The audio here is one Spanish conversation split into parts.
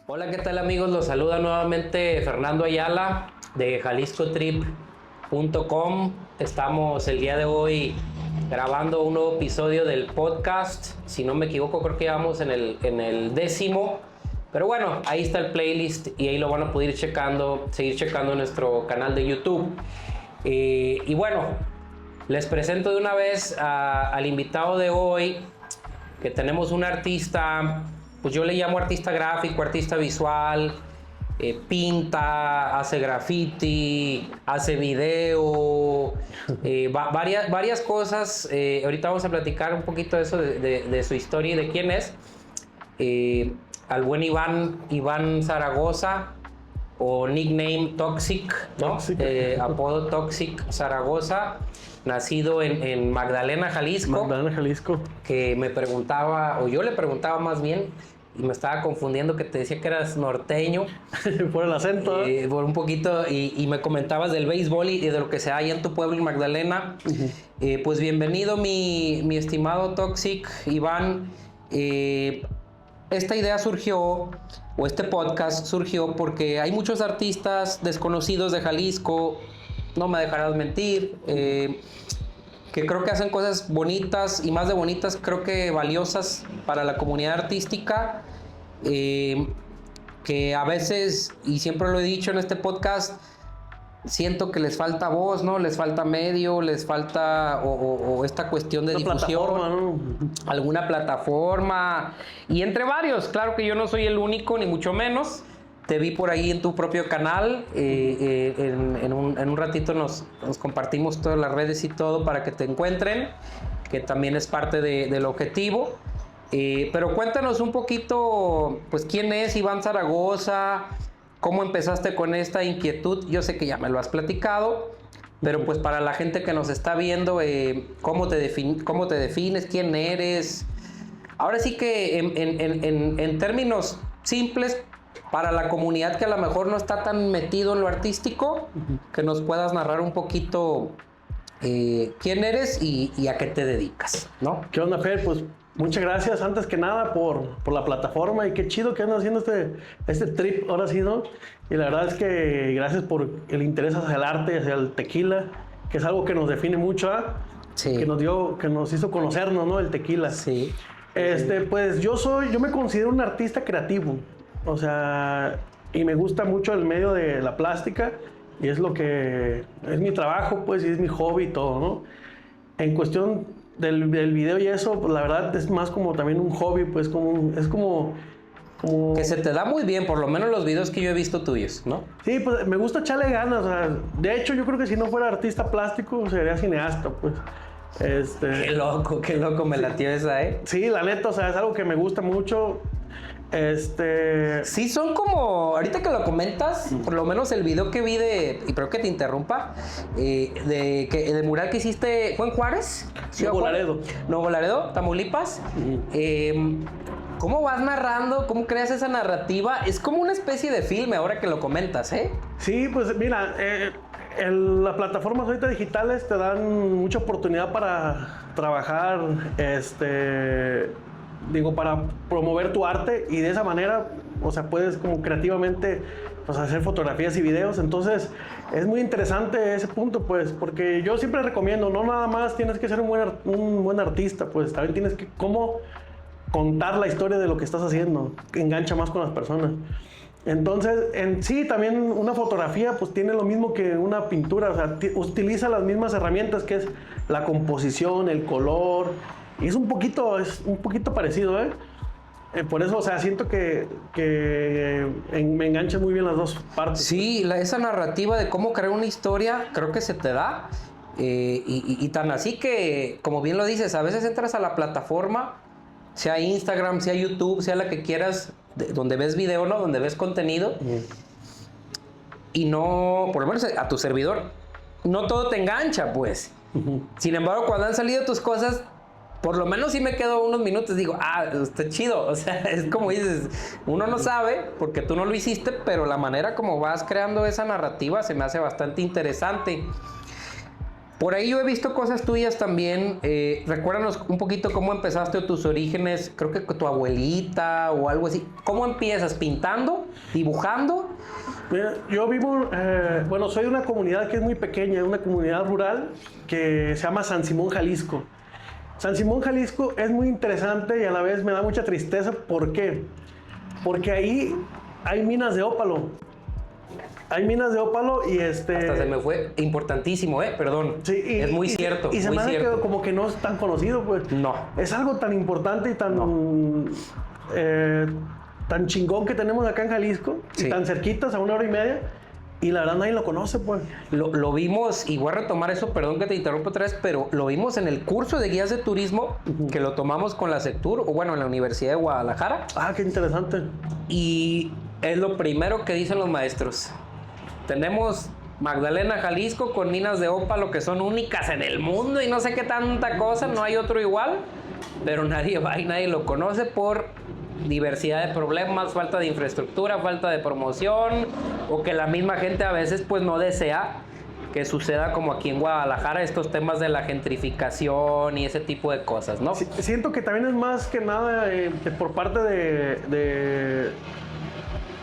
Hola, ¿qué tal amigos? Los saluda nuevamente Fernando Ayala de JaliscoTrip.com. Estamos el día de hoy grabando un nuevo episodio del podcast. Si no me equivoco, creo que ya vamos en el 10º. Pero bueno, ahí está el playlist y ahí lo van a poder seguir checando en nuestro canal de YouTube. Y bueno, les presento de una vez al invitado de hoy, que tenemos un artista. Pues yo le llamo artista gráfico, artista visual, pinta, hace graffiti, hace video, varias cosas. Ahorita vamos a platicar un poquito de eso, de su historia y de quién es. Al buen Iván Zaragoza, o nickname Toxic, ¿no? Apodo Toxic Zaragoza, nacido en Magdalena, Jalisco. Que me preguntaba, o yo le preguntaba más bien, y me estaba confundiendo, que te decía que eras norteño. Por el acento. Por un poquito, y me comentabas del béisbol y de lo que se da allá en tu pueblo, en Magdalena. Pues bienvenido, mi estimado Toxic, Iván. Esta idea surgió, o este podcast surgió, porque hay muchos artistas desconocidos de Jalisco, no me dejarás mentir, que creo que hacen cosas bonitas, y más de bonitas, creo que valiosas para la comunidad artística, que a veces, y siempre lo he dicho en este podcast, siento que les falta voz, ¿no? Les falta medio, les falta o esta cuestión de difusión, ¿no? Alguna plataforma, y entre varios. Claro que yo no soy el único, ni mucho menos. Te vi por ahí en tu propio canal, en un ratito nos compartimos todas las redes y todo para que te encuentren, que también es parte del objetivo. Pero cuéntanos un poquito, pues, ¿quién es Iván Zaragoza? ¿Cómo empezaste con esta inquietud? Yo sé que ya me lo has platicado, pero pues para la gente que nos está viendo, ¿cómo te defines? ¿Quién eres? Ahora sí que en términos simples, para la comunidad que a lo mejor no está tan metido en lo artístico, que nos puedas narrar un poquito quién eres y a qué te dedicas, ¿no? ¿Qué onda, Fer? Pues muchas gracias, antes que nada, por la plataforma, y qué chido que andan haciendo este trip, ahora sí, ¿no? Y la verdad es que gracias por el interés hacia el arte, hacia el tequila, que es algo que nos define mucho, ¿ah? Sí. Que nos hizo conocernos, ¿no? El tequila. Sí. Pues yo me considero un artista creativo, o sea, y me gusta mucho el medio de la plástica, y es lo que es mi trabajo, pues, y es mi hobby y todo, ¿no? En cuestión del video y eso, pues la verdad es más como también un hobby, pues es como que se te da muy bien, por lo menos los videos que yo he visto tuyos, ¿no? Sí, pues me gusta echarle ganas, o sea, de hecho yo creo que si no fuera artista plástico sería cineasta, pues. Qué loco me latió esa, ¿eh? Sí, la neta, o sea, es algo que me gusta mucho. Sí, son como, ahorita que lo comentas, por lo menos el video que vi y creo que te interrumpa, de mural que hiciste, ¿fue en Juárez? Nuevo Laredo, Tamaulipas. ¿Cómo vas narrando? ¿Cómo creas esa narrativa? Es como una especie de filme ahora que lo comentas, ¿eh? Sí, pues mira, las plataformas ahorita digitales te dan mucha oportunidad para trabajar, para promover tu arte, y de esa manera, o sea, puedes como creativamente, pues, hacer fotografías y videos. Entonces es muy interesante ese punto, pues, porque yo siempre recomiendo, no nada más tienes que ser un buen artista, pues también tienes que cómo contar la historia de lo que estás haciendo, que engancha más con las personas. Entonces, en sí, también una fotografía pues tiene lo mismo que una pintura, o sea, utiliza las mismas herramientas, que es la composición, el color, y es un poquito parecido, ¿eh? Por eso, o sea, siento que me enganchan muy bien las dos partes. Sí, esa narrativa de cómo crear una historia, creo que se te da, y tan así que, como bien lo dices, a veces entras a la plataforma, sea Instagram, sea YouTube, sea la que quieras, donde ves video, ¿no? Donde ves contenido, y no, por lo menos a tu servidor, no todo te engancha, pues. Sin embargo, cuando han salido tus cosas, por lo menos sí me quedo unos minutos, digo, está chido. O sea, es como dices, uno no sabe porque tú no lo hiciste, pero la manera como vas creando esa narrativa se me hace bastante interesante. Por ahí yo he visto cosas tuyas también. Recuérdanos un poquito cómo empezaste o tus orígenes. Creo que con tu abuelita o algo así. ¿Cómo empiezas? ¿Pintando? ¿Dibujando? Mira, yo vivo, bueno, soy de una comunidad que es muy pequeña, una comunidad rural que se llama San Simón, Jalisco. San Simón, Jalisco es muy interesante y a la vez me da mucha tristeza. ¿Por qué? Porque ahí hay minas de ópalo. Hay minas de ópalo y Hasta se me fue importantísimo, perdón. Sí, es muy cierto. Y se muy me hace cierto. que como que no es tan conocido, pues. No. Es algo tan importante y tan, tan chingón que tenemos acá en Jalisco, Sí. y tan cerquitas, a 1 hora y media, y la verdad nadie lo conoce, pues. Lo vimos, y voy a retomar eso, perdón que te interrumpa otra vez, pero lo vimos en el curso de guías de turismo que lo tomamos con la Sectur, o bueno, en la Universidad de Guadalajara. Ah, qué interesante. Y es lo primero que dicen los maestros. Tenemos Magdalena, Jalisco, con minas de ópalo que son únicas en el mundo y no sé qué tanta cosa, no hay otro igual, pero nadie va y nadie lo conoce por diversidad de problemas, falta de infraestructura, falta de promoción, o que la misma gente a veces pues no desea que suceda como aquí en Guadalajara estos temas de la gentrificación y ese tipo de cosas, ¿no? Sí, siento que también es más que nada por parte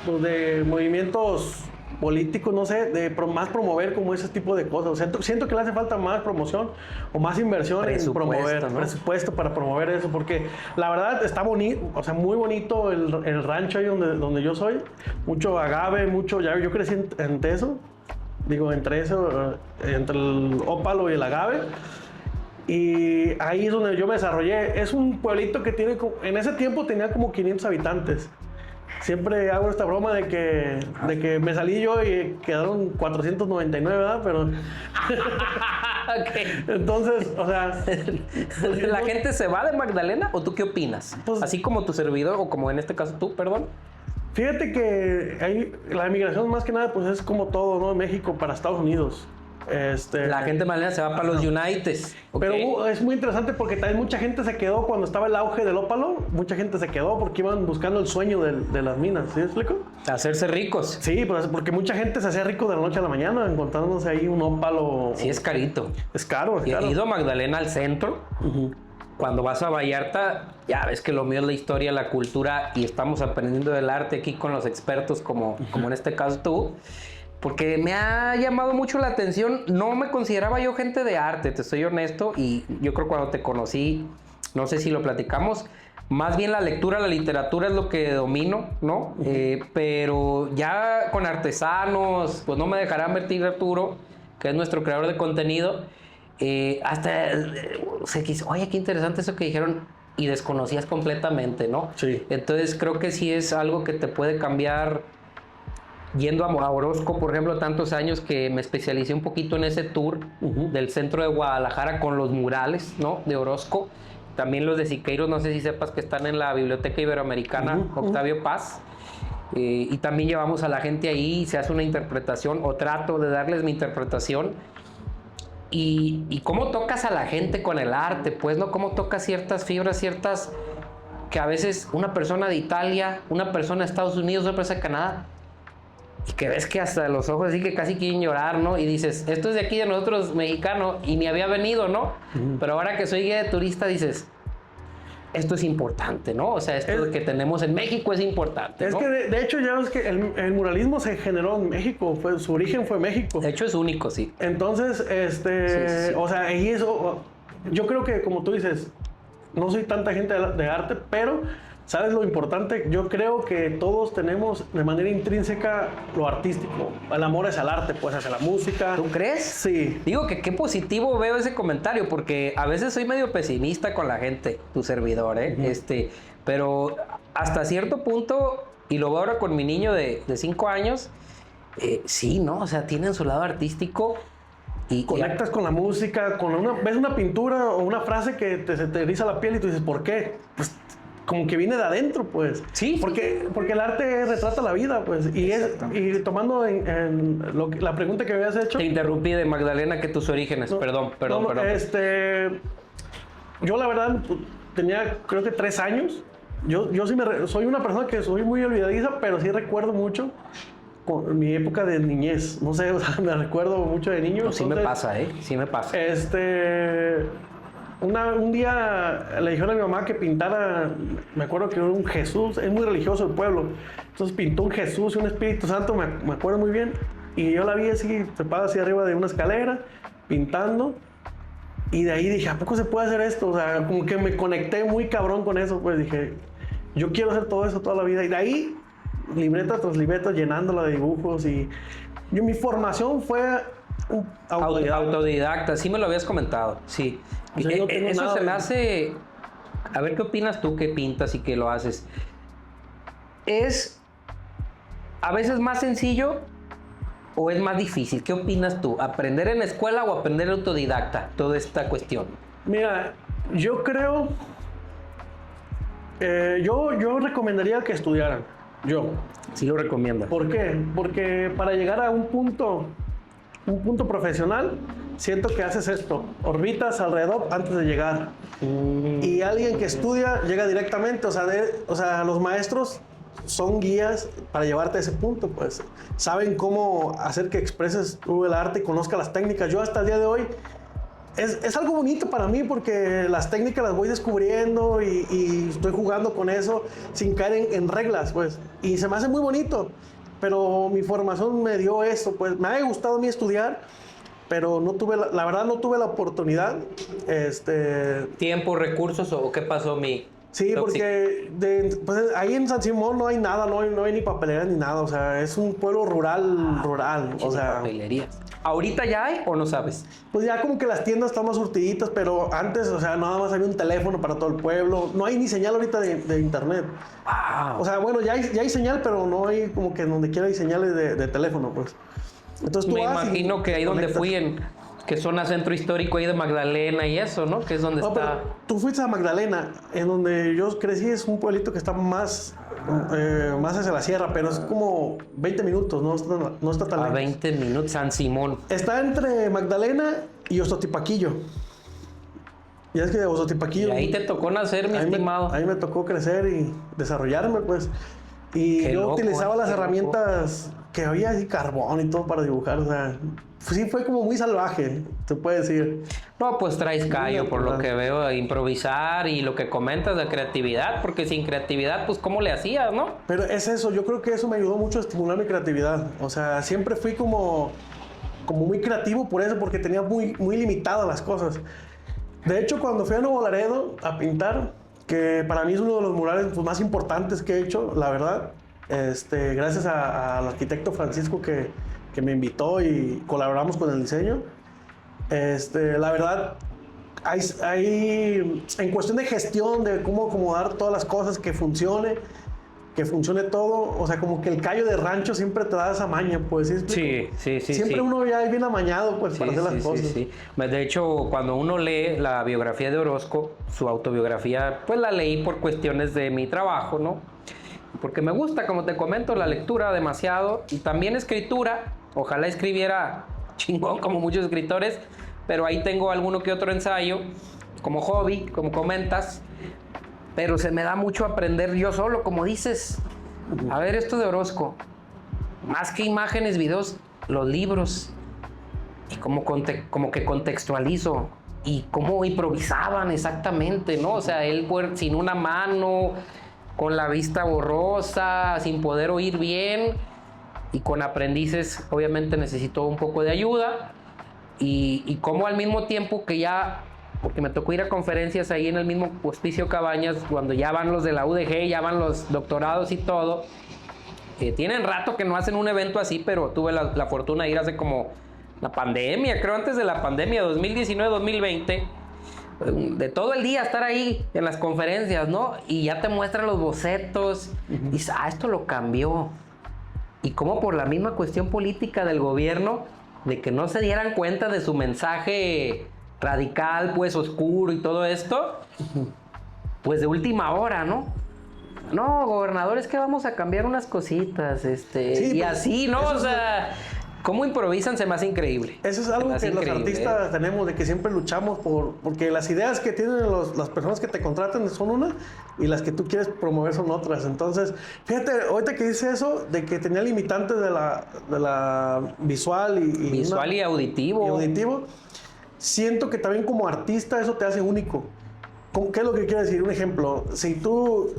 pues, de movimientos políticos, no sé, más promover como ese tipo de cosas. O sea, siento que le hace falta más promoción o más inversión en promover, ¿no? Presupuesto para promover eso, porque la verdad está bonito, o sea, muy bonito el rancho ahí donde yo soy, mucho agave, mucho, ya yo crecí entre eso, digo, entre el ópalo y el agave. Y ahí es donde yo me desarrollé. Es un pueblito que tiene, en ese tiempo tenía como 500 habitantes. Siempre hago esta broma de que me salí yo y quedaron 499, ¿verdad? Pero... Okay. Entonces, o sea... ¿La gente se va de Magdalena o tú qué opinas? Pues, así como tu servidor o como en este caso tú, perdón. Fíjate que la emigración más que nada pues es como todo, ¿no? México para Estados Unidos. La gente de Magdalena se va para los Uniteds. Pero Okay. es muy interesante porque también mucha gente se quedó cuando estaba el auge del ópalo. Mucha gente se quedó porque iban buscando el sueño de las minas. ¿Sí me explico? Hacerse ricos. Sí, pues porque mucha gente se hacía rico de la noche a la mañana encontrándose ahí un ópalo. Sí, es carito. Es caro, es Y caro. he ido a Magdalena al centro. Cuando vas a Vallarta, ya ves que lo mío es la historia, la cultura y estamos aprendiendo del arte aquí con los expertos como en este caso tú. Porque me ha llamado mucho la atención. No me consideraba yo gente de arte, te soy honesto. Y yo creo que cuando te conocí, no sé si lo platicamos, más bien la lectura, la literatura es lo que domino, ¿no? Pero ya con artesanos, pues no me dejará mentir Arturo, que es nuestro creador de contenido. Hasta se quiso, oye, qué interesante eso que dijeron y desconocías completamente, ¿no? Sí. Entonces creo que sí es algo que te puede cambiar. Yendo a Orozco, por ejemplo, tantos años que me especialicé un poquito en ese tour del centro de Guadalajara con los murales, ¿no? De Orozco. También los de Siqueiros, no sé si sepas que están en la Biblioteca Iberoamericana, Octavio Paz. Y también llevamos a la gente ahí, se hace una interpretación o trato de darles mi interpretación. Y cómo tocas a la gente con el arte, pues, ¿no? Cómo tocas ciertas fibras, ciertas que a veces una persona de Italia, una persona de Estados Unidos, una persona de Canadá, y que ves que hasta los ojos así que casi quieren llorar, ¿no? Y dices, esto es de aquí de nosotros, mexicano, y ni había venido, ¿no? Pero ahora que soy guía de turista, dices, esto es importante, ¿no? O sea, esto que tenemos en México es importante, Es ¿no? que de hecho ya ves que el muralismo se generó en México, su origen fue México. De hecho es único, sí. Entonces, Sí. o sea, y eso, yo creo que como tú dices, no soy tanta gente de arte, pero ¿sabes lo importante? Yo creo que todos tenemos de manera intrínseca lo artístico. El amor es al arte, pues hacia la música. ¿Tú crees? Sí. Digo que qué positivo veo ese comentario, porque a veces soy medio pesimista con la gente, tu servidor, ¿eh? Pero hasta cierto punto, y lo veo ahora con mi niño de 5 años, sí, ¿no? O sea, tienen su lado artístico. Y Conectas con la música, ves una pintura o una frase que se te eriza la piel y tú dices, ¿por qué? Pues como que viene de adentro, pues. Sí. Porque el arte retrata la vida, pues. Y tomando la pregunta que me habías hecho. Te interrumpí de Magdalena, que tus orígenes. Perdón. Yo la verdad tenía creo que 3 años. Yo sí soy una persona que soy muy olvidadiza, pero sí recuerdo mucho con mi época de niñez. No sé, o sea, me recuerdo mucho de niño. No, sí me pasa, sí me pasa. Un día le dijeron a mi mamá que pintara, me acuerdo que era un Jesús, es muy religioso el pueblo, entonces pintó un Jesús y un Espíritu Santo, me acuerdo muy bien, y yo la vi así, trepada así arriba de una escalera, pintando, y de ahí dije, ¿a poco se puede hacer esto? O sea, como que me conecté muy cabrón con eso, pues dije, yo quiero hacer todo eso toda la vida, y de ahí, libreta tras libreta, llenándola de dibujos, y mi formación fue autodidacta, sí me lo habías comentado, sí. O sea, no tengo eso nada se me de... hace... A ver, ¿qué opinas tú que pintas y que lo haces? ¿Es a veces más sencillo o es más difícil? ¿Qué opinas tú? ¿Aprender en la escuela o aprender autodidacta? Toda esta cuestión. Mira, yo creo... yo recomendaría que estudiaran. Yo. Sí lo recomiendo. ¿Por qué? Porque para llegar a un punto profesional, siento que haces esto, orbitas alrededor antes de llegar. Y alguien que estudia llega directamente, o sea, los maestros son guías para llevarte a ese punto, pues saben cómo hacer que expreses tú el arte y conozcas las técnicas. Yo hasta el día de hoy es algo bonito para mí porque las técnicas las voy descubriendo y estoy jugando con eso sin caer en reglas, pues, y se me hace muy bonito. Pero mi formación me dio eso, pues me ha gustado a mí estudiar, pero no tuve, la verdad no tuve la oportunidad. ¿Tiempo, recursos o qué pasó mi...? Sí, tóxico? porque pues, ahí en San Simón no hay nada, no hay ni papelera ni nada, o sea, es un pueblo rural, o sea... Papelerías. ¿Ahorita ya hay o no sabes? Pues ya como que las tiendas están más surtiditas, pero antes, o sea, nada más había un teléfono para todo el pueblo, no hay ni señal ahorita de internet. Wow. O sea, bueno, ya hay señal, pero no hay como que donde quiera hay señales de teléfono, pues. Entonces tú Me vas imagino que ahí donde conectas. fui, que zona centro histórico ahí de Magdalena y eso, ¿no? Que es donde No, está... pero tú fuiste a Magdalena, en donde yo crecí, es un pueblito que está más hacia la sierra, pero es como 20 minutos, no está tan A lejos. 20 minutos, San Simón. Está entre Magdalena y Ostotipaquillo. Ya es que de Ostotipaquillo... Y ahí te tocó nacer, mi estimado. Ahí me tocó crecer y desarrollarme, pues. Y Qué yo loco, utilizaba las qué herramientas que había, así carbón y todo para dibujar, o sea... Sí, fue como muy salvaje, se puede decir. No, pues traes callo, por lo natural. que veo, a improvisar y lo que comentas de creatividad, porque sin creatividad, pues, ¿cómo le hacías, no? Pero es eso, yo creo que eso me ayudó mucho a estimular mi creatividad. O sea, siempre fui como muy creativo por eso, porque tenía muy limitadas las cosas. De hecho, cuando fui a Nuevo Laredo a pintar, que para mí es uno de los murales pues, más importantes que he hecho, la verdad, gracias al arquitecto Francisco que me invitó y colaboramos con el diseño. La verdad, hay en cuestión de gestión, de cómo acomodar todas las cosas, que funcione todo, o sea, como que el callo de rancho siempre te da esa maña, pues. ¿Sí? Sí. Siempre uno ya es bien amañado, pues, para hacer las cosas. Sí. De hecho, cuando uno lee la biografía de Orozco, su autobiografía, pues la leí por cuestiones de mi trabajo, ¿no? Porque me gusta, como te comento, la lectura demasiado y también escritura. Ojalá escribiera chingón como muchos escritores, pero ahí tengo alguno que otro ensayo como hobby, como comentas, pero se me da mucho aprender yo solo, como dices. A ver, esto de Orozco, más que imágenes, videos, los libros, y como que contextualizo y cómo improvisaban exactamente, ¿no? O sea, él sin una mano, con la vista borrosa, sin poder oír bien, y con aprendices obviamente necesitó un poco de ayuda, y como al mismo tiempo que ya, porque me tocó ir a conferencias ahí en el mismo Hospicio Cabañas, cuando ya van los de la UDG, ya van los doctorados y todo, tienen rato que no hacen un evento así, pero tuve la fortuna de ir hace como la pandemia, creo antes de la pandemia, 2019-2020, de todo el día estar ahí en las conferencias, ¿no? Y ya te muestran los bocetos, y dices, esto lo cambió. Y como por la misma cuestión política del gobierno, de que no se dieran cuenta de su mensaje radical, pues oscuro y todo esto, pues de última hora, ¿no? No, gobernador, es que vamos a cambiar unas cositas, Sí, y pues, así, ¿no? O sea, ¿Cómo improvisan? Se me hace increíble. Eso es algo que los artistas tenemos, de que siempre luchamos porque las ideas que tienen las personas que te contratan son una y las que tú quieres promover son otras. Entonces, fíjate, ahorita que dice eso, de que tenía limitantes de la visual y auditivo. Y auditivo, siento que también como artista eso te hace único. ¿Qué es lo que quiero decir? Un ejemplo, si todos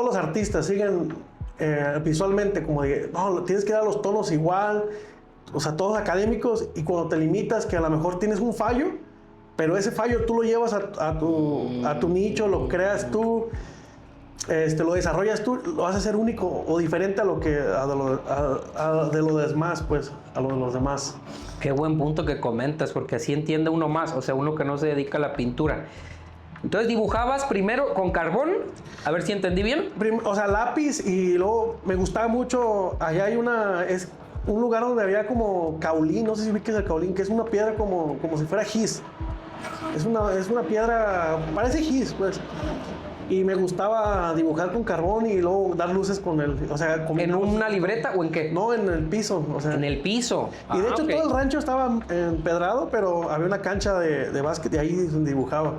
los artistas siguen visualmente como de, no, tienes que dar los tonos igual, o sea, todos académicos, y cuando te limitas que a lo mejor tienes un fallo, pero ese fallo tú lo llevas a tu nicho, lo creas tú, lo desarrollas tú, lo vas a hacer único o diferente a lo de los demás, pues, a lo de los demás. Qué buen punto que comentas, porque así entiende uno más, o sea, uno que no se dedica a la pintura. Entonces dibujabas primero con carbón, a ver si entendí bien. O sea, lápiz, y luego me gustaba mucho, allá hay es un lugar donde había como caolín, no sé si ubiques el caolín, que es una piedra como si fuera gis. Es una piedra, parece gis, pues. Y me gustaba dibujar con carbón y luego dar luces con o sea... ¿En una libreta o en qué? No, en el piso, o sea... En el piso. Y de hecho todo el rancho estaba empedrado, pero había una cancha de básquet y ahí dibujaba.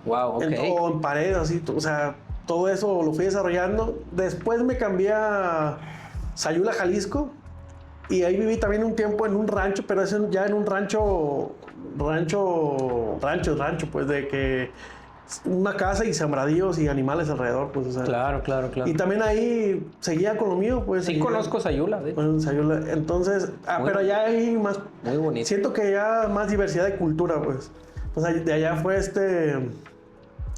Wow, ok. O en paredes, así, o sea, todo eso lo fui desarrollando. Después me cambié a Sayula, Jalisco, y ahí viví también un tiempo en un rancho, pero eso ya en un rancho, pues, de que una casa y sembradíos y animales alrededor, pues, o sea. Claro. Y también ahí seguía con lo mío, pues. Sí, conozco Sayula, ¿eh? Bueno, Sayula, entonces, pero ya hay más. Muy bonito. Siento que ya más diversidad de cultura, pues. Pues de allá fue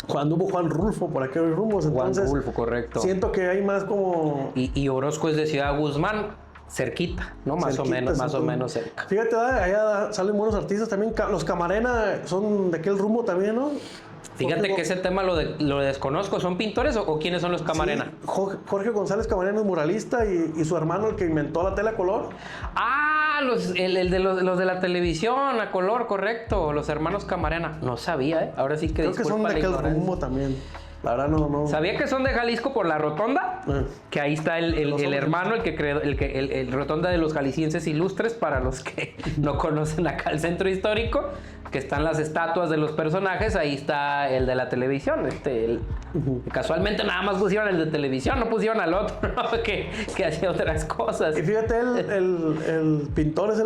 cuando hubo Juan Rulfo por aquellos rumbos. Entonces, Juan Rulfo, correcto. Siento que hay más como... Y Orozco es de Ciudad Guzmán, cerquita, ¿no? Más o menos cerca. Fíjate, allá salen buenos artistas también. Los Camarena son de aquel rumbo también, ¿no? Fíjate que ese tema lo desconozco. ¿Son pintores o quiénes son los Camarena? Sí, Jorge González Camarena es muralista y su hermano, el que inventó la tela a color. Ah, los de la televisión a color, correcto. Los hermanos Camarena. No sabía, ¿eh? Ahora sí que creo que son de aquel rumbo también. La verdad no. ¿Sabía que son de Jalisco por la Rotonda? Que ahí está el hermano, el que creó el Rotonda de los Jaliscienses Ilustres, para los que no conocen acá el centro histórico, que están las estatuas de los personajes, ahí está el de la televisión. Casualmente nada más pusieron el de televisión, no pusieron al otro, ¿no? que hacía otras cosas. Y fíjate, el pintor es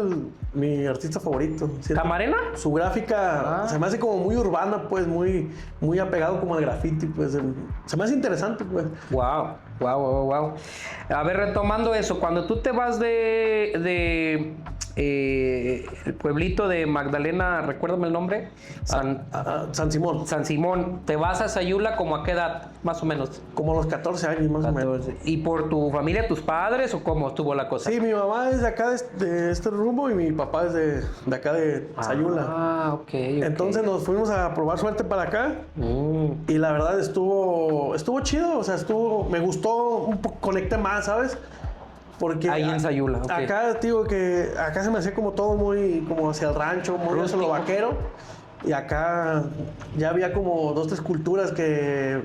mi artista favorito. ¿Cierto? ¿Camarena? Su gráfica se me hace como muy urbana, pues, muy apegado como al graffiti, pues. Se me hace interesante, pues. Wow. A ver, retomando eso, cuando tú te vas el pueblito de Magdalena, recuérdame el nombre. San Simón. San Simón. ¿Te vas a Sayula como a qué edad, más o menos? Como a los 14 años, más o menos. ¿Y por tu familia, tus padres, o cómo estuvo la cosa? Sí, mi mamá es de acá, de este rumbo, y mi papá es de acá de Sayula. Ok. Entonces nos fuimos a probar suerte para acá. Y la verdad estuvo chido, o sea, me gustó un poco, conecté más, ¿sabes? Porque ahí en Sayula. Acá, digo que acá se me hacía como todo muy como hacia el rancho, muy hacia lo vaquero. Y acá ya había como 2, 3 culturas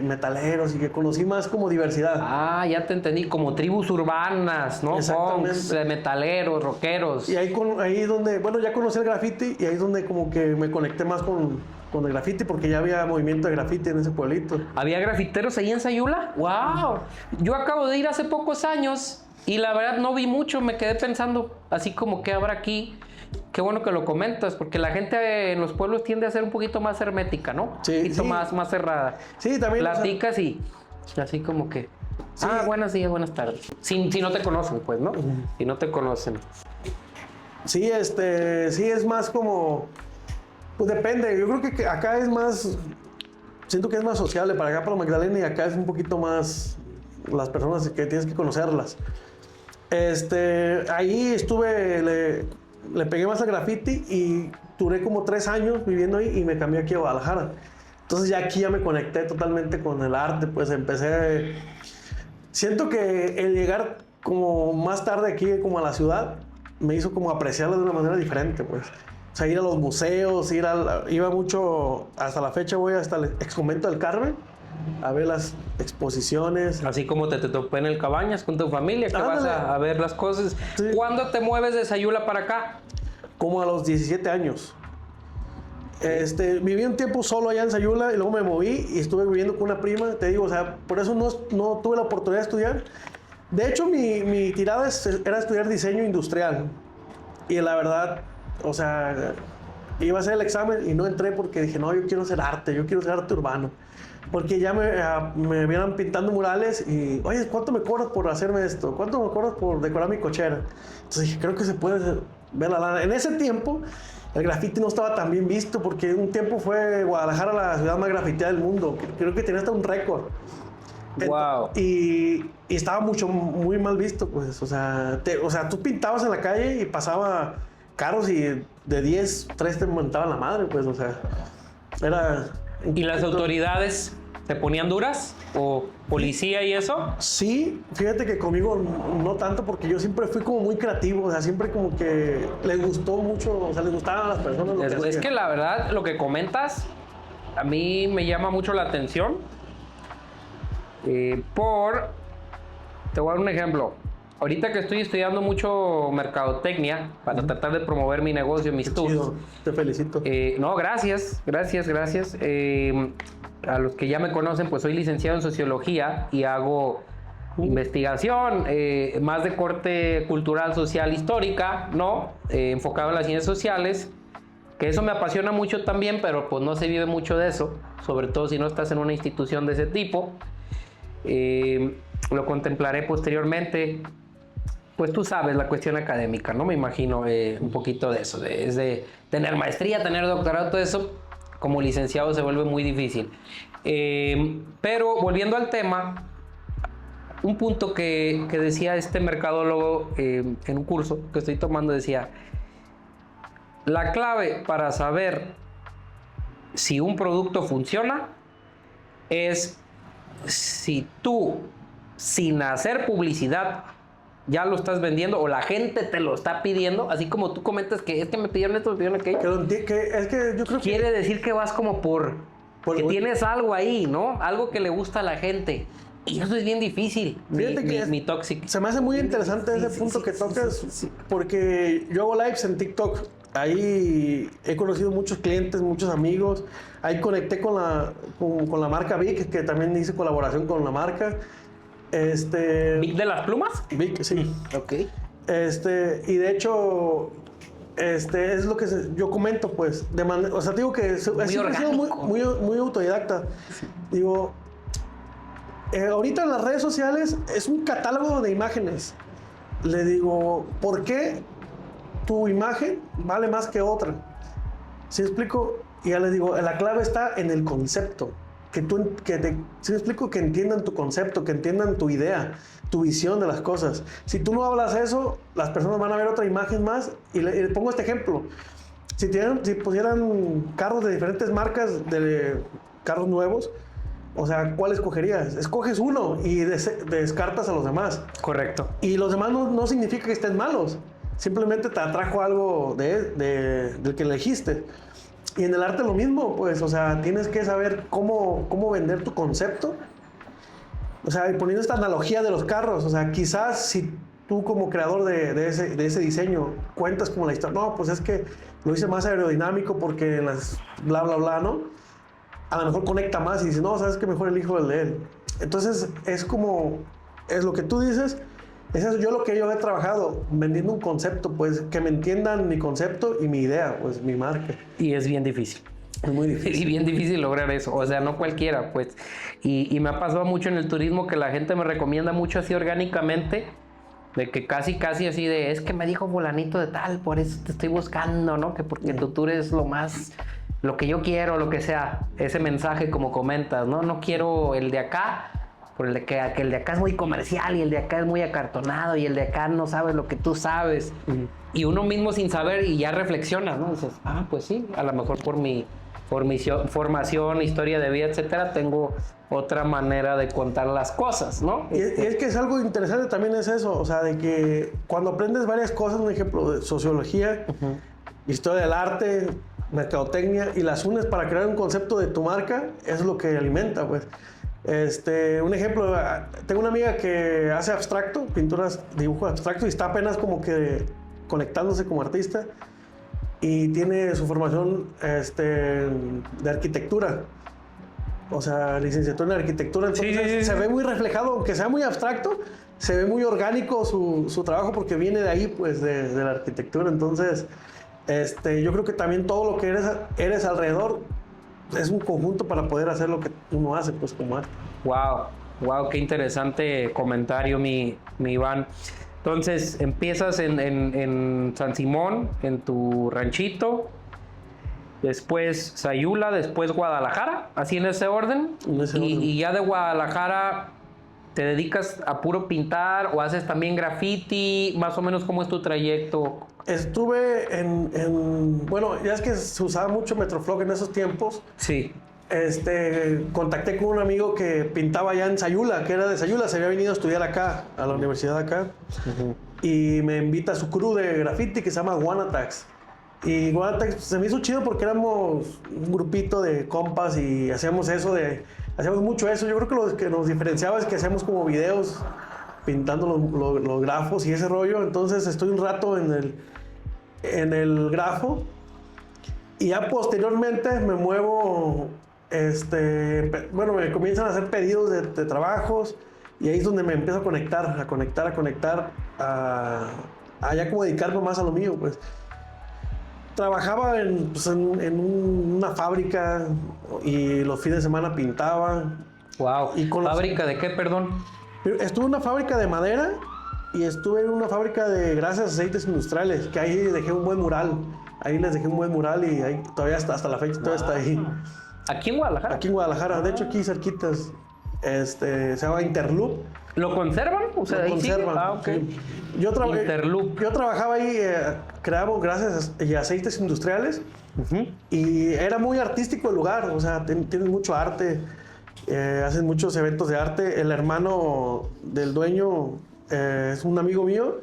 metaleros, y que conocí más como diversidad. Ya te entendí, como tribus urbanas, ¿no? Punks, metaleros, rockeros. Y ahí donde, bueno, ya conocí el graffiti, y ahí es donde como que me conecté más con el graffiti, porque ya había movimiento de graffiti en ese pueblito. ¿Había grafiteros ahí en Sayula? ¡Wow! Yo acabo de ir hace pocos años y la verdad no vi mucho, me quedé pensando así como que habrá aquí. Qué bueno que lo comentas, porque la gente en los pueblos tiende a ser un poquito más hermética, ¿no? Sí, un poquito más cerrada. Sí, también. Platicas y así como que... Sí. Buenos días, buenas tardes. Si no te conocen, pues, ¿no? Si no te conocen. Sí, sí es más como... Pues depende, yo creo que acá es más... Siento que es más sociable para acá, para Magdalena, y acá es un poquito más... Las personas que tienes que conocerlas. Ahí estuve... Le pegué más al graffiti y duré como 3 años viviendo ahí, y me cambié aquí a Guadalajara. Entonces ya aquí ya me conecté totalmente con el arte, pues empecé... Siento que el llegar como más tarde aquí como a la ciudad me hizo como apreciarlo de una manera diferente, pues. O sea, ir a los museos, iba mucho, hasta la fecha voy hasta el ex convento del Carmen, a ver las exposiciones. Así como te topé en el Cabañas con tu familia, que vas a ver las cosas. Sí. ¿Cuándo te mueves de Sayula para acá? Como a los 17 años. Viví un tiempo solo allá en Sayula y luego me moví y estuve viviendo con una prima. Te digo, o sea, por eso no tuve la oportunidad de estudiar. De hecho, mi tirada era estudiar diseño industrial. Y la verdad, o sea, iba a hacer el examen y no entré porque dije, no, yo quiero hacer arte urbano. Porque ya me vieron pintando murales y, oye, ¿cuánto me cobras por hacerme esto? ¿Cuánto me cobras por decorar mi cochera? Entonces dije, creo que se puede ver la lana. En ese tiempo, el graffiti no estaba tan bien visto porque un tiempo fue Guadalajara la ciudad más grafiteada del mundo. Creo que tenía hasta un récord. Wow. Y estaba muy mal visto, pues. O sea, tú pintabas en la calle y pasaba carros y de 10, 3 te montaban la madre, pues. O sea, era... ¿Y las autoridades te ponían duras? ¿O policía y eso? Sí, fíjate que conmigo no tanto porque yo siempre fui como muy creativo, o sea, siempre como que les gustó mucho, o sea, les gustaban a las personas lo que Es hacía. que la verdad, lo que comentas, a mí me llama mucho la atención. Te voy a dar un ejemplo. Ahorita que estoy estudiando mucho mercadotecnia para tratar de promover mi negocio, mis tours. Chido, te felicito. No, gracias. A los que ya me conocen, pues soy licenciado en sociología y hago investigación más de corte cultural, social, histórica, ¿no? Enfocado en las ciencias sociales, que eso me apasiona mucho también, pero pues no se vive mucho de eso, sobre todo si no estás en una institución de ese tipo. Lo contemplaré posteriormente. Pues tú sabes, la cuestión académica, ¿no? Me imagino un poquito de eso, es de tener maestría, tener doctorado, todo eso, como licenciado se vuelve muy difícil. Pero volviendo al tema, un punto que decía este mercadólogo en un curso que estoy tomando, decía, la clave para saber si un producto funciona es si tú, sin hacer publicidad, ya lo estás vendiendo o la gente te lo está pidiendo, así como tú comentas que es que me pidieron esto, me pidieron aquello. Es que yo creo que... Quiere decir que vas como por que tienes algo ahí, ¿no? Algo que le gusta a la gente. Y eso es bien difícil. Mi Toxic. Se me hace muy interesante ese punto que tocas, porque yo hago lives en TikTok. Ahí he conocido muchos clientes, muchos amigos. Ahí conecté con la marca Vic, que también hice colaboración con la marca. ¿Vic de las plumas? Vic, sí. Ok. Y de hecho, es lo que yo comento, pues. O sea, digo que he sido muy autodidacta. Sí. Digo, ahorita en las redes sociales es un catálogo de imágenes. Le digo, ¿por qué tu imagen vale más que otra? ¿Sí me explico? Y ya les digo, la clave está en el concepto. ¿Sí me explico? Que entiendan tu concepto, que entiendan tu idea, tu visión de las cosas. Si tú no hablas eso, las personas van a ver otra imagen más. Y le pongo este ejemplo. Si pusieran carros de diferentes marcas, de carros nuevos, o sea, ¿cuál escogerías? Escoges uno y descartas a los demás. Correcto. Y los demás no significa que estén malos. Simplemente te atrajo algo del que elegiste. Y en el arte lo mismo, pues, o sea, tienes que saber cómo vender tu concepto. O sea, y poniendo esta analogía de los carros, o sea, quizás si tú como creador de ese diseño cuentas como la historia, no, pues es que lo hice más aerodinámico porque en las bla, bla, bla, ¿no? A lo mejor conecta más y dices, no, sabes que mejor elijo el de él. Entonces, es lo que tú dices. Es eso, yo he trabajado, vendiendo un concepto, pues, que me entiendan mi concepto y mi idea, pues, mi marca. Y es bien difícil. Es muy difícil. Y bien difícil lograr eso, o sea, no cualquiera, pues. Y me ha pasado mucho en el turismo que la gente me recomienda mucho así orgánicamente, de que casi así de, es que me dijo fulanito de tal, por eso te estoy buscando, ¿no? Que porque tu tour es lo que yo quiero, lo que sea. Ese mensaje como comentas, ¿no? No quiero el de acá, por el de que el de acá es muy comercial y el de acá es muy acartonado y el de acá no sabes lo que tú sabes. Y uno mismo sin saber y ya reflexionas, ¿no? Dices, pues sí, a lo mejor por mi formación, historia de vida, etcétera, tengo otra manera de contar las cosas, ¿no? Y es que es algo interesante también es eso, o sea, de que cuando aprendes varias cosas, un ejemplo de sociología, historia del arte, mercadotecnia, y las unes para crear un concepto de tu marca, eso es lo que alimenta, pues. Un ejemplo, tengo una amiga que hace abstracto, pinturas, dibujo abstracto, y está apenas como que conectándose como artista, y tiene su formación de arquitectura, o sea, licenciatura en arquitectura. Entonces se ve muy reflejado, aunque sea muy abstracto, se ve muy orgánico su trabajo, porque viene de ahí, pues, de la arquitectura. Entonces, yo creo que también todo lo que eres alrededor es un conjunto para poder hacer lo que uno hace, pues, como arte. Wow, qué interesante comentario, mi Iván. Entonces, empiezas en San Simón, en tu ranchito, después Sayula, después Guadalajara, así en ese orden. Y ya de Guadalajara, ¿te dedicas a puro pintar o haces también graffiti? Más o menos, ¿cómo es tu trayecto? Estuve bueno, ya es que se usaba mucho Metroflog en esos tiempos. Sí. Contacté con un amigo que pintaba allá en Sayula, que era de Sayula, se había venido a estudiar acá, a la universidad acá. Y me invita a su crew de graffiti que se llama Guanatax. Y Guanatax se me hizo chido porque éramos un grupito de compas y hacíamos mucho eso. Yo creo que lo que nos diferenciaba es que hacíamos como videos pintando los grafos y ese rollo. Entonces estoy un rato en el grafo, y ya posteriormente me muevo, bueno, me comienzan a hacer pedidos de trabajos, y ahí es donde me empiezo a conectar, a ya como dedicarme más a lo mío, pues. Trabajaba en una fábrica, y los fines de semana pintaba. Wow. ¿Fábrica de qué, perdón? Estuve en una fábrica de madera, y estuve en una fábrica de grasas, aceites industriales, que ahí dejé un buen mural. Ahí les dejé un buen mural, y ahí todavía hasta la fecha todavía está ahí. ¿Aquí en Guadalajara? Aquí en Guadalajara, de hecho aquí cerquitas. Se llama Interloop. ¿Lo conservan? O sea, Lo ahí conservan. Sí. Ok. Sí. Interloop. Yo trabajaba ahí, creábamos grasas y aceites industriales. Y era muy artístico el lugar, o sea, tienen mucho arte, hacen muchos eventos de arte. El hermano del dueño es un amigo mío,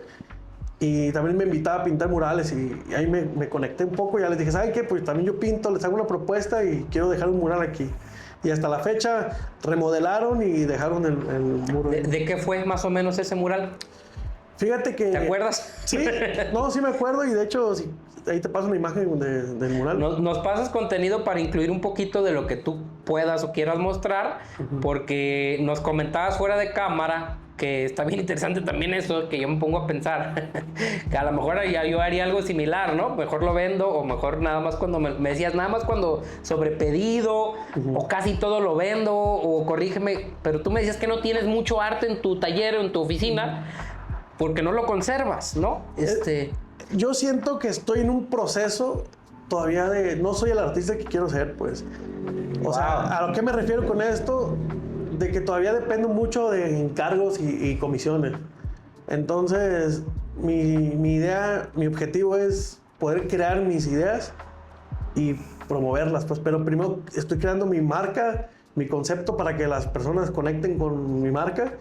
y también me invitaba a pintar murales, y ahí me conecté un poco, y ya les dije, ¿saben qué? Pues también yo pinto, les hago una propuesta y quiero dejar un mural aquí. Y hasta la fecha remodelaron y dejaron el muro. ¿De qué fue más o menos ese mural? Fíjate que... ¿Te acuerdas? Sí, no, sí me acuerdo, y de hecho sí, ahí te paso una imagen del mural. Nos pasas contenido para incluir un poquito de lo que tú puedas o quieras mostrar, porque nos comentabas fuera de cámara, que está bien interesante también eso, que yo me pongo a pensar que a lo mejor yo haría algo similar, ¿no? Mejor lo vendo, o mejor nada más cuando me decías, nada más cuando sobre pedido, o casi todo lo vendo, o corrígeme, pero tú me decías que no tienes mucho arte en tu taller o en tu oficina, porque no lo conservas, ¿no? Yo siento que estoy en un proceso todavía no soy el artista que quiero ser, pues. O sea, ¿a lo que me refiero con esto? De que todavía dependo mucho de encargos y comisiones. Entonces, mi idea, mi objetivo es poder crear mis ideas y promoverlas, pues. Pero primero estoy creando mi marca, mi concepto, para que las personas conecten con mi marca,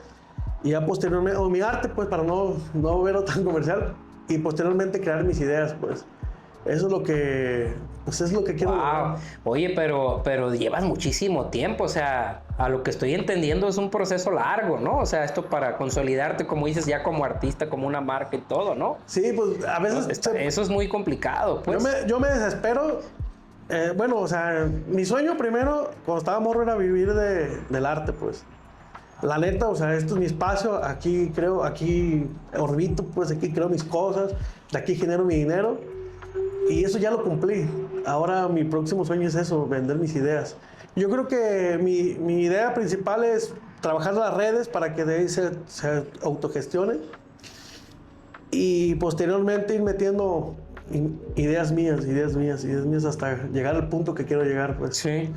y ya posteriormente, o mi arte, pues, para no verlo tan comercial, y posteriormente crear mis ideas, pues. Eso es lo que, pues, es lo que quiero. Wow. Oye, pero llevas muchísimo tiempo, o sea, a lo que estoy entendiendo es un proceso largo, ¿no? O sea, esto para consolidarte, como dices, ya como artista, como una marca y todo, ¿no? Sí, pues a veces... Eso es muy complicado, pues. Yo me desespero. Bueno, o sea, mi sueño primero, cuando estaba morro, era vivir del arte, pues. La neta, o sea, esto es mi espacio, aquí creo, aquí orbito, pues aquí creo mis cosas, de aquí genero mi dinero, y eso ya lo cumplí. Ahora mi próximo sueño es eso, vender mis ideas. Yo creo que mi idea principal es trabajar las redes para que de ahí se autogestione, y posteriormente ir metiendo ideas mías hasta llegar al punto que quiero llegar, pues. Sí.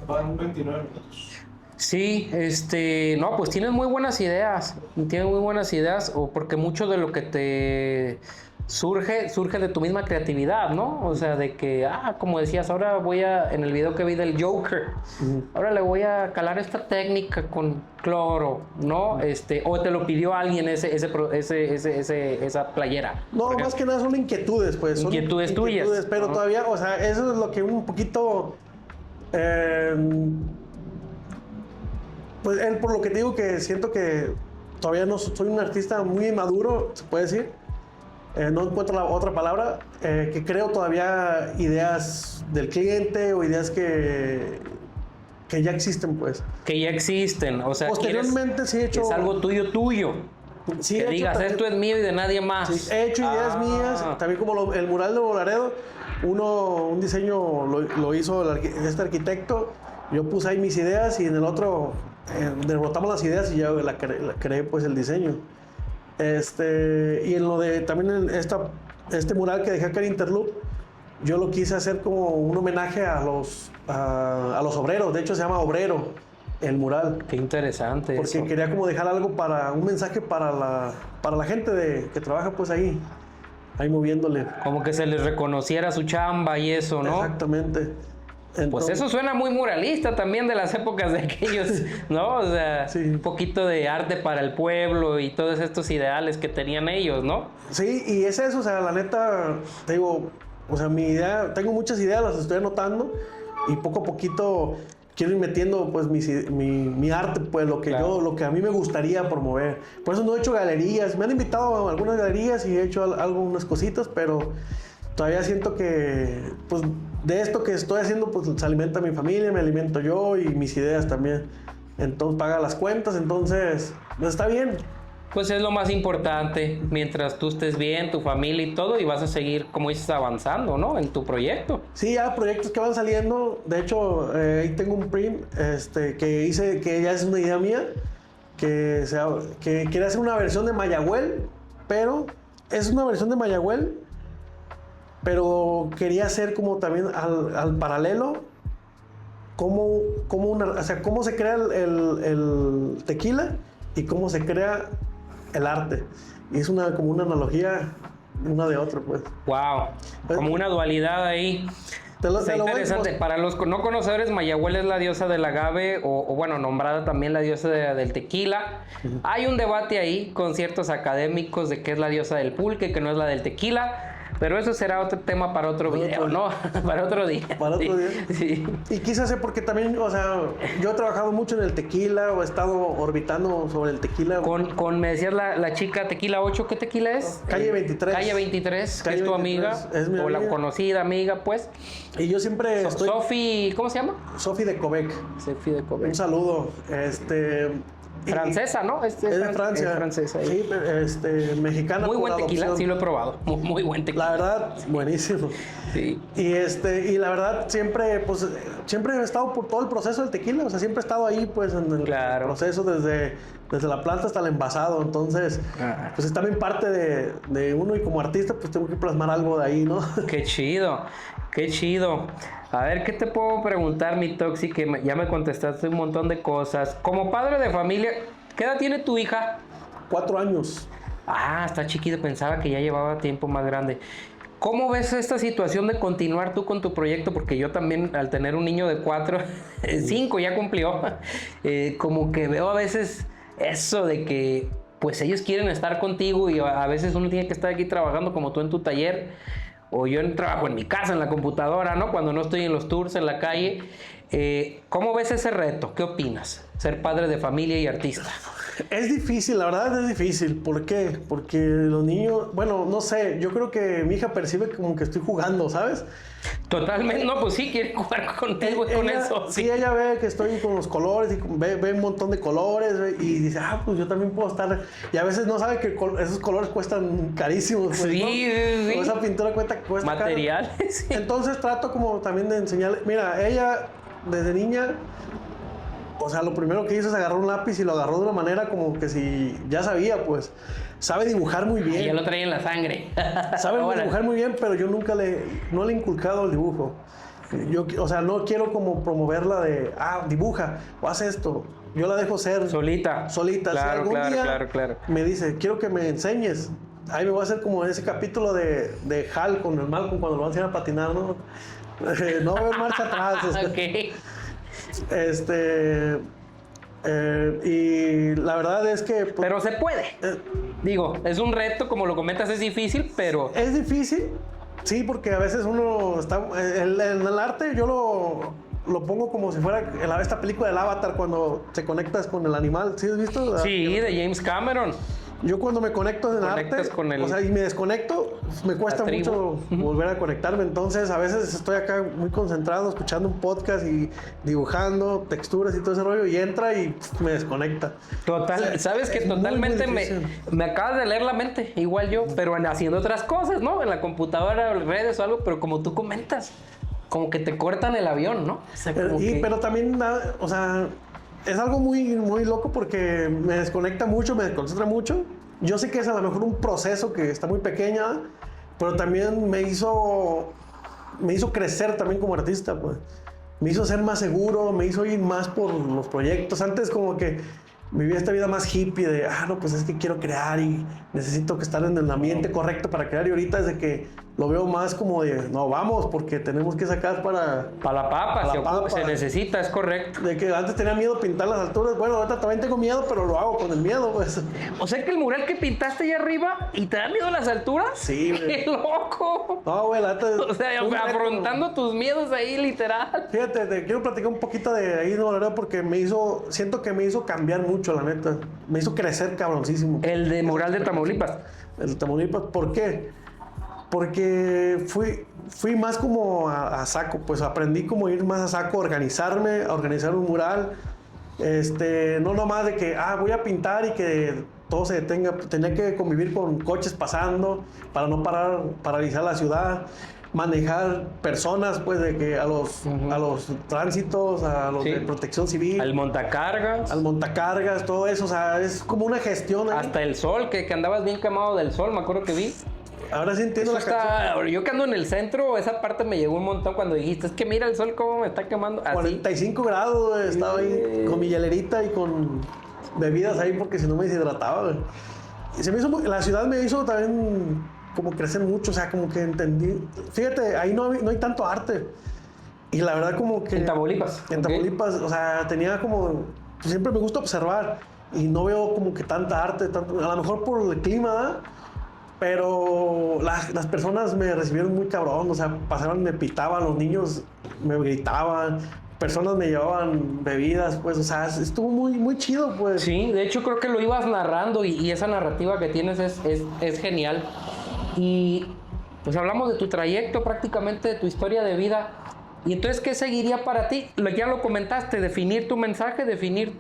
Van 29 minutos. Sí, no, pues tienes muy buenas ideas, o porque mucho de lo que te surge de tu misma creatividad, ¿no? O sea, de que, como decías, ahora en el video que vi del Joker, ahora le voy a calar esta técnica con cloro, ¿no? O te lo pidió alguien esa playera. No, más que nada son inquietudes, pues. Inquietudes tuyas. Pero todavía, o sea, eso es lo que un poquito... Pues él, por lo que te digo, que siento que todavía no soy un artista muy inmaduro, se puede decir. No encuentro la otra palabra, que creo todavía ideas del cliente o ideas que ya existen, pues. Que ya existen, o sea, Posteriormente sí he hecho... es algo tuyo. Sí, Que he hecho digas, también- esto es mío y de nadie más. Sí, he hecho ideas mías, también como el mural de Volaredo, un diseño lo hizo este arquitecto, yo puse ahí mis ideas y en el otro derrotamos las ideas y ya la creé pues el diseño. Y en lo de también en este mural que dejé acá en Interloop, yo lo quise hacer como un homenaje a los obreros, de hecho se llama Obrero el mural. Qué interesante Porque eso. quería como dejar algo un mensaje para la gente que trabaja pues ahí moviéndole. Como que se les reconociera su chamba y eso, ¿no? Exactamente. Pues Entonces, eso suena muy muralista también de las épocas de aquellos, ¿no? O sea, Sí. un poquito de arte para el pueblo y todos estos ideales que tenían ellos, ¿no? sí, y es eso, o sea, la neta, te digo, o sea, tengo muchas ideas, las estoy anotando y poco a poquito quiero ir metiendo pues mi arte, pues lo que Claro. lo que a mí me gustaría promover. Por eso no he hecho galerías, me han invitado a algunas galerías y he hecho unas cositas, pero todavía siento que pues de esto que estoy haciendo pues se alimenta mi familia, me alimento yo y mis ideas también. Entonces paga las cuentas, entonces pues, está bien. Pues es lo más importante, mientras tú estés bien, tu familia y todo, y vas a seguir, como dices, avanzando, ¿no? En tu proyecto. Sí, hay proyectos que van saliendo. De hecho, ahí tengo un print que hice, que ya es una idea mía, que quiere hacer una versión de Mayagüel, pero es una versión de Mayagüel, pero quería hacer como también al paralelo, cómo se crea el tequila y cómo se crea el arte. Y es como una analogía una de otra, pues. Wow, como una dualidad ahí. Está interesante. Para los no conocedores, Mayagüel es la diosa del agave, o bueno, nombrada también la diosa del tequila. Hay un debate ahí con ciertos académicos de qué es la diosa del pulque, que no es la del tequila. Pero eso será otro tema para otro video, ¿no? Para otro día. Para otro día. Sí. Y quise hacer porque también, o sea, yo he trabajado mucho en el tequila o he estado orbitando sobre el tequila. Me decías la chica Tequila 8, ¿qué tequila es? Calle 23. Calle 23, que Calle es tu 23, amiga. es mi o la amiga. conocida amiga, pues. Y yo siempre estoy... Sofi, ¿cómo se llama? Sofi de Covec. Sofi de Kobe. Un saludo. Y- Francesa, ¿no? Es de Francia. Es francesa. Sí, mexicana. Muy por buen tequila, adopción. sí lo he probado. Muy buen tequila. La verdad, buenísimo. Sí. Y la verdad, siempre he estado por todo el proceso del tequila. O sea, siempre he estado ahí, pues, en el Claro. proceso desde la planta hasta el envasado. Entonces, pues es también parte de uno y como artista, pues tengo que plasmar algo de ahí, ¿no? Qué chido, qué chido. A ver, ¿qué te puedo preguntar, mi Toxi? Que ya me contestaste un montón de cosas. Como padre de familia, ¿qué edad tiene tu hija? 4 años. Ah, está chiquita, pensaba que ya llevaba tiempo más grande. ¿Cómo ves esta situación de continuar tú con tu proyecto? Porque yo también, al tener un niño de 4, 5 ya cumplió, como que veo a veces eso de que pues ellos quieren estar contigo y a veces uno tiene que estar aquí trabajando como tú en tu taller, o yo trabajo en mi casa, en la computadora, ¿no? Cuando no estoy en los tours, en la calle. ¿Cómo ves ese reto? ¿Qué opinas? Ser padre de familia y artista. Es difícil, la verdad es difícil. ¿Por qué? Porque los niños, bueno, no sé, yo creo que mi hija percibe como que estoy jugando, ¿sabes? Totalmente, no, pues sí, quiere jugar contigo y con Ella- eso. Sí, ella ve que estoy con los colores y ve un montón de colores y dice, pues yo también puedo estar. Y a veces no sabe que esos colores cuestan carísimos. Pues, Sí, ¿no? sí. O esa pintura cuesta caro. Materiales. Sí. Entonces trato como también de enseñarle. Mira, ella desde niña, o sea, lo primero que hizo es agarrar un lápiz y lo agarró de una manera como que si ya sabía, pues. Sabe dibujar muy bien. Ya lo traía en la sangre. Sabe Ahora, dibujar muy bien, pero yo nunca no le he inculcado el dibujo. O sea, no quiero como promoverla de, dibuja o haz esto. Yo la dejo ser Solita. solita. Claro, Si algún claro, día claro. me dice, quiero que me enseñes. Ahí me voy a hacer como en ese capítulo de Hal con el Malcolm cuando lo van a enseñar a patinar, ¿no? No veo marcha atrás. Ok. Y la verdad es que... pues, Pero se puede. Digo, es un reto, como lo comentas, es difícil, pero es difícil, sí, porque a veces uno está... En el arte yo lo pongo como si fuera esta película del Avatar cuando te conectas con el animal. ¿Sí has visto? Sí, de James Cameron. Yo cuando me conecto en Conectas arte, con el- o sea, y me desconecto, me cuesta la mucho tribu. volver a conectarme. Entonces, a veces estoy acá muy concentrado, escuchando un podcast y dibujando texturas y todo ese rollo, y entra y me desconecta. Total, sabes que Es muy, totalmente muy difícil. me acabas de leer la mente, igual yo, pero haciendo otras cosas, ¿no? En la computadora, redes o algo, pero como tú comentas, como que te cortan el avión, ¿no? O sea, como que- Pero también, o sea, es algo muy, muy loco porque me desconecta mucho, me desconcentra mucho. Yo sé que es a lo mejor un proceso que está muy pequeña, pero también me hizo crecer también como artista, pues. Me hizo ser más seguro, me hizo ir más por los proyectos. Antes como que vivía esta vida más hippie de, no, pues es que quiero crear y necesito que estar en el ambiente correcto para crear. Y ahorita desde que lo veo más como de, no, vamos, porque tenemos que sacar para la papa, la se, papa. se necesita, es correcto. De que antes tenía miedo pintar las alturas. Bueno, ahorita también tengo miedo, pero lo hago con el miedo, pues. O sea que el mural que pintaste allá arriba y te da miedo las alturas. Sí, güey. ¡Qué loco! No, güey, la neta, O sea, fue un reto. afrontando tus miedos ahí, literal. Fíjate, te quiero platicar un poquito de ahí, no, la verdad, porque siento que me hizo cambiar mucho, la neta. Me hizo crecer cabroncísimo. El de mural de Tamaulipas. El Tamaulipas, ¿por qué? Porque fui más como a saco, pues aprendí como ir más a saco, organizarme, a organizar un mural. No nomás de que, voy a pintar y que todo se detenga. Tenía que convivir con coches pasando para no paralizar la ciudad. Manejar personas, pues, de que a los tránsitos, a los Sí. de protección civil, Al montacargas. al montacargas, todo eso. O sea, es como una gestión ahí. Hasta el sol, que andabas bien quemado del sol, me acuerdo que vi. Ahora sí entiendo Eso la canción. está, yo que ando en el centro, esa parte me llegó un montón cuando dijiste, es que mira el sol cómo me está quemando. Así. 45 grados, güey. Estaba ahí con mi hielerita y con bebidas ahí porque si no me deshidrataba, güey. Y se me hizo, la ciudad me hizo también como crecer mucho, o sea, como que entendí. Fíjate, ahí no hay tanto arte. Y la verdad como que... En Tamaulipas. En ok. Tamaulipas, o sea, tenía como... Pues siempre me gusta observar y no veo como que tanta arte, a lo mejor por el clima, ¿verdad? Pero las personas me recibieron muy cabrón, o sea, pasaron, me pitaban, los niños me gritaban, personas me llevaban bebidas, pues, o sea, estuvo muy, muy chido, pues. Sí, de hecho creo que lo ibas narrando y esa narrativa que tienes es genial. Y pues hablamos de tu trayecto, prácticamente de tu historia de vida. Y entonces, ¿qué seguiría para ti? Ya lo comentaste, definir tu mensaje, definir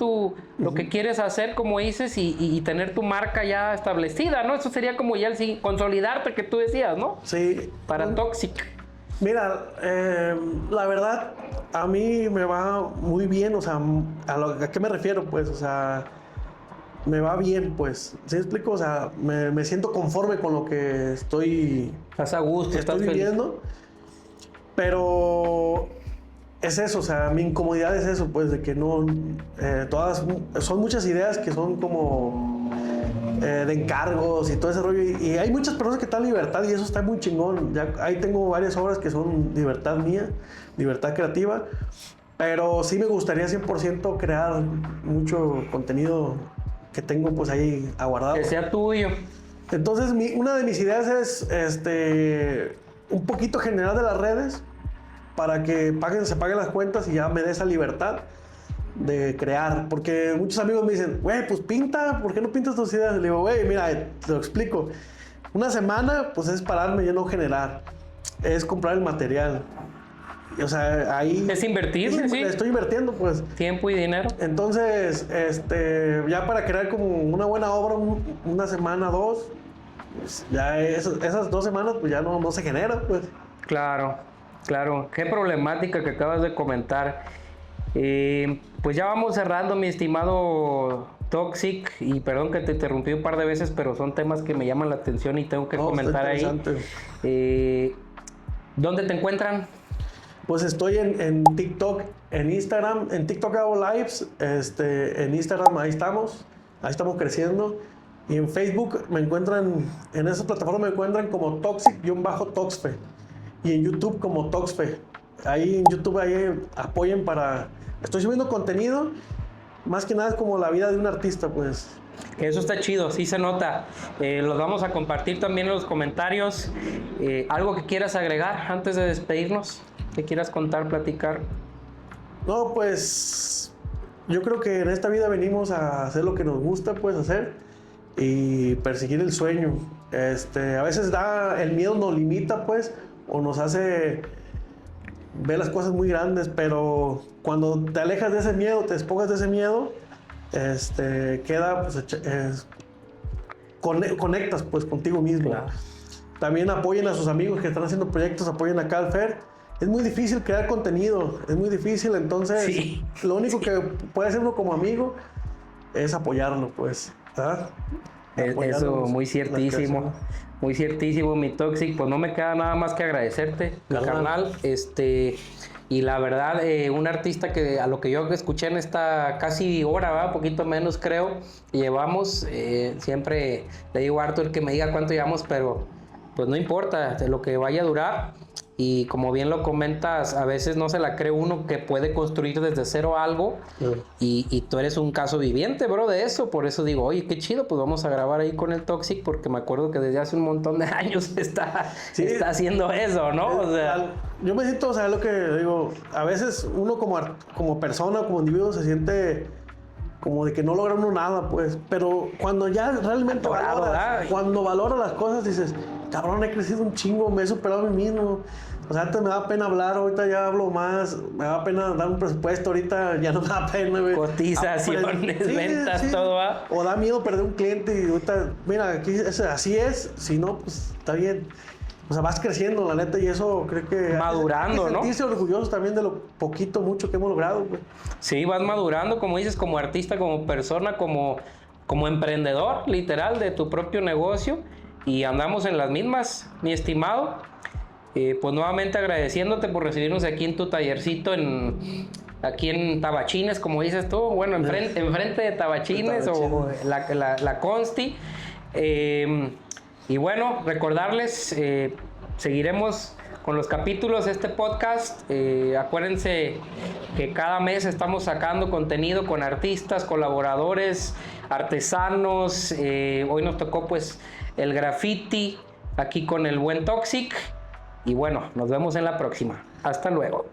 lo que quieres hacer, como dices, y tener tu marca ya establecida, ¿no? Eso sería como ya el consolidarte, que tú decías, ¿no? Sí. Para Toxic. Mira, la verdad, a mí me va muy bien, o sea, ¿a qué me refiero? Pues, o sea, me va bien, pues, ¿sí me explico? O sea, me siento conforme con lo que estoy Estás a gusto, estás feliz. viviendo, pero es eso, o sea, mi incomodidad es eso, pues, de que no, son muchas ideas que son como de encargos y todo ese rollo, y hay muchas personas que están en libertad y eso está muy chingón. Ya ahí tengo varias obras que son libertad mía, libertad creativa, pero sí me gustaría 100% crear mucho contenido que tengo pues ahí aguardado. Que sea tuyo. Entonces, una de mis ideas es un poquito generar de las redes para que se paguen las cuentas y ya me dé esa libertad de crear. Porque muchos amigos me dicen, güey, pues pinta, ¿por qué no pintas tus ideas? Le digo, güey, mira, te lo explico. Una semana, pues es pararme y no generar. Es comprar el material. O sea, ahí... Es invertirle, sí. Estoy invirtiendo, pues. Tiempo y dinero. Entonces, ya para crear como una buena obra, una semana, dos, pues ya esas 2 semanas, pues ya no se genera, pues. Claro, claro. Qué problemática que acabas de comentar. Pues ya vamos cerrando, mi estimado Toxic, y perdón que te interrumpí un par de veces, pero son temas que me llaman la atención y tengo que comentar ahí. ¿Dónde te encuentran? Pues estoy en TikTok, en Instagram. En TikTok hago lives, en Instagram ahí estamos creciendo. Y en Facebook en esa plataforma me encuentran como Toxic-Toxfe. Y en YouTube como Toxfe. Ahí en YouTube apoyen estoy subiendo contenido, más que nada es como la vida de un artista, pues. Eso está chido, sí se nota. Los vamos a compartir también en los comentarios. ¿Algo que quieras agregar antes de despedirnos? ¿Que quieras contar, platicar? No, pues yo creo que en esta vida venimos a hacer lo que nos gusta, pues hacer y perseguir el sueño. A veces el miedo nos limita, pues, o nos hace ver las cosas muy grandes, pero cuando te alejas de ese miedo, te despojas de ese miedo, queda, pues, conectas, pues, contigo mismo. Claro. También apoyen a sus amigos que están haciendo proyectos, apoyen acá al Fer. Es muy difícil crear contenido, es muy difícil, entonces Sí. lo único que puede hacer uno como amigo es apoyarlo, pues, ¿verdad? Eso, muy ciertísimo, mi Toxic. Pues no me queda nada más que agradecerte, mi carnal. Y la verdad, un artista que a lo que yo escuché en esta casi hora, ¿verdad? Poquito menos creo, llevamos, siempre le digo a Arthur que me diga cuánto llevamos, pero pues no importa, de lo que vaya a durar. Y como bien lo comentas, a veces no se la cree uno que puede construir desde cero algo. Y tú eres un caso viviente, bro, de eso. Por eso digo, oye, qué chido, pues vamos a grabar ahí con el Toxic, porque me acuerdo que desde hace un montón de años está haciendo eso, ¿no? O sea, yo me siento, o sea, lo que digo, a veces uno como persona, como individuo, se siente como de que no logra uno nada, pues. Pero cuando ya realmente cuando valora las cosas, dices, cabrón, he crecido un chingo, me he superado a mí mismo. O sea, antes me daba pena hablar, ahorita ya hablo más, me da pena dar un presupuesto, ahorita ya no me da pena, güey. Cotizaciones, ventas, todo va. O da miedo perder un cliente y ahorita, mira, aquí así es, si no, pues está bien. O sea, vas creciendo, la neta, y eso creo que... Madurando, hay que ¿no? sentirse orgullosos también de lo poquito, mucho que hemos logrado, güey. Sí, vas madurando, como dices, como artista, como persona, como emprendedor, literal, de tu propio negocio. Y andamos en las mismas, mi estimado. Pues nuevamente agradeciéndote por recibirnos aquí en tu tallercito, aquí en Tabachines, como dices tú. Bueno, enfrente de Tabachines o la Consti. Y bueno, recordarles, seguiremos con los capítulos de este podcast. Acuérdense que cada mes estamos sacando contenido con artistas, colaboradores, artesanos. Hoy nos tocó pues el graffiti aquí con el buen Toxic. Y bueno, nos vemos en la próxima. Hasta luego.